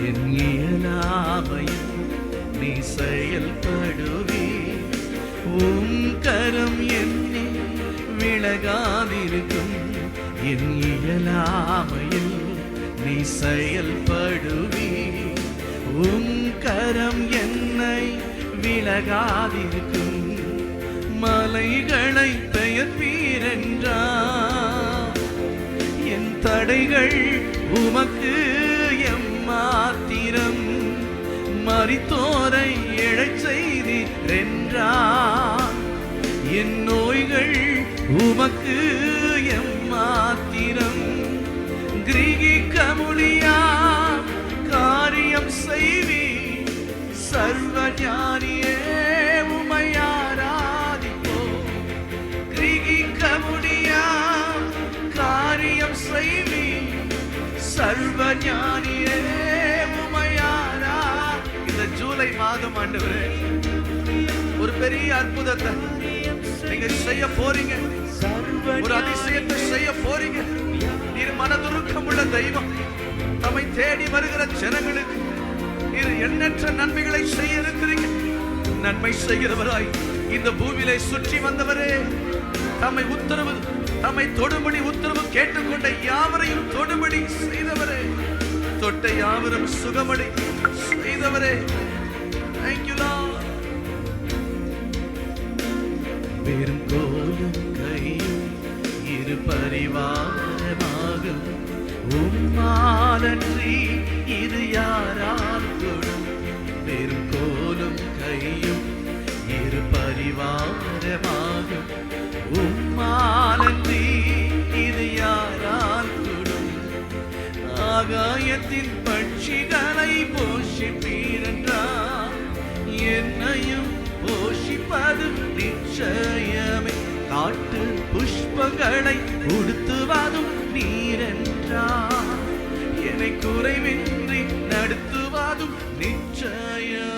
என் இயலாமையில் நீ செயல்படுவே. உம் கரம் என்னை விலகாதிருக்கும். என் இயலாமையில் நீ செயல்படுவே. உம் கரம் என்னை விலகாதிருக்கும். மலைகளை பெயர்ப்பீரென்றார். என் தடைகள் உமக்கு எம்மாத்திரம். மரித்தோரை எழச் செய்தீரென்றார். என் நோய்கள் உமக்கு எம்மாத்திரம். கிரகிக்க முடியா காரியம் செய்வி. சர்வ ஞானியே உம்மை ஆராதிப்போ. கிரகிக்க முடியா காரியம் செய்வி. சர்வ ஞானியே உம்மை ஆராதி. இந்த ஜூலை மாதம் ஆண்டவரே ஒரு பெரிய அற்புதத்தை நீங்க செய்ய போறீங்க. ஒரு அதிசயத்தை செய்ய போறீங்க. நீர் மனதுருக்கம் உள்ள தெய்வம். தம்மை தேடி வருகிற ஜனங்களுக்கு நீர் எண்ணற்ற நன்மைகளை செய்ய இருக்கிறீங்க. நன்மை செய்கிறவராய் இந்த பூமியிலே சுற்றி வந்தவரே, தம்மை தொடும்படி உத்தரவு கேட்டுக்கொண்ட யாவரையும் தொடும்படி செய்தவரே, தொட்ட யாவரும் சுகமடி செய்தவரே, Thank you Lord. வெறும் கோலும் கையும் இரு பரிவாரமாகும். உம்மாலன்றி இது யாரால் கொடும். வெறும் கோலும் கையும் இரு பரிவாரமாகும். உம்மாலன்றி இது யாரால் கொடும். ஆகாயத்தின் பட்சிகளை போஷிப்பீரென்றார். என்னையும் போஷிப்பது நிச்சயமே. காட்டு புஷ்பங்களை உடுத்துவதும் நீரென்றார். என்னை குறைவின்றி நடத்துவதும் நிச்சயம்.